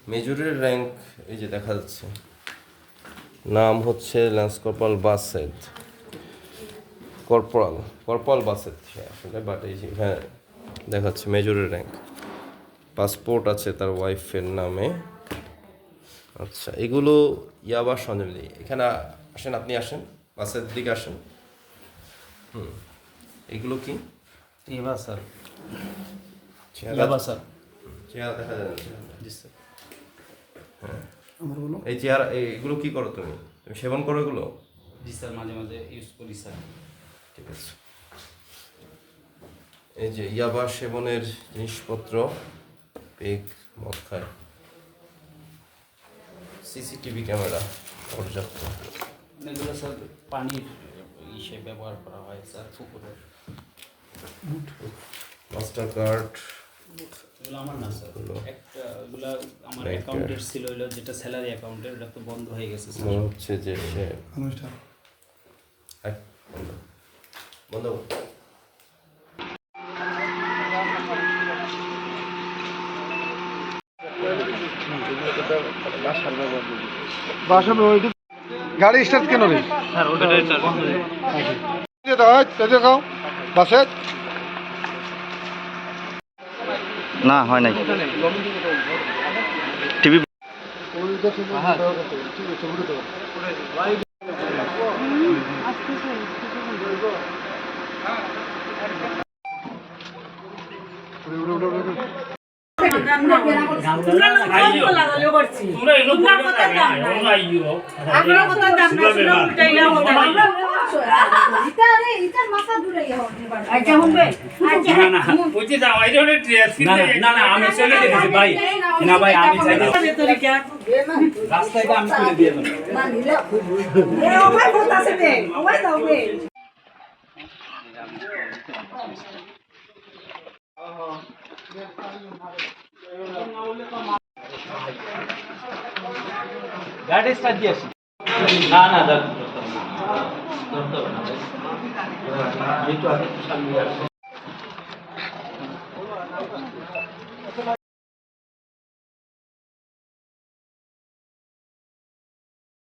মেজরের rank এই যে দেখা যাচ্ছে, নাম হচ্ছে lance corporal Based, corporal Based আসলে, বাট এই যে হ্যাঁ দেখাচ্ছে মেজরের র্যাঙ্ক। পাসপোর্ট আছে তার ওয়াইফের নামে। আচ্ছা, এগুলো ইয়াবা সঞ্জীবনী। এখানে আসেন, আপনি আসেন, বাসের দিকে আসেন। এগুলো কি? ইয়াবা স্যার, চেহারা স্যার, চেহারা দেখা যায় না। জি স্যার। হ্যাঁ, এই চেহারা, এগুলো কি করো তুমি? তুমি সেবন করো এগুলো? জি স্যার, মাঝে মাঝে ইউজ করি স্যার। ঠিক আছে। এই যে ইয়াবা সেবনের জিনিসপত্র, পেক, মদ খায়, সিসিটিভি ক্যামেরা পর্যাপ্ত। এগুলো স্যার পানির হিসেবে ব্যবহার করা হয় স্যার, পুকুরের। মাস্টার কার্ড, এগুলো আমার না স্যার, একটা এগুলো আমার অ্যাকাউন্টের ছিল, হলো যেটা স্যালারি অ্যাকাউন্টের, ওটা তো বন্ধ হয়ে গেছে স্যার। মনে হচ্ছে যে সে বন্ধ। গাড়ি স্টার্ট কেন রে? স্যার ওটা বন্ধ হয়ে দেখাও বাসে না হয় নাই টিভি আমি চলে গেছি ভাই, না ভাই আমি রাস্তায় আমি তুলে দিয়ে গাড়ি স্টার্ট দিয়েছি। না না ধরতে হবে না, ধরতে হবে না, একটু আগে সামনে আসছে।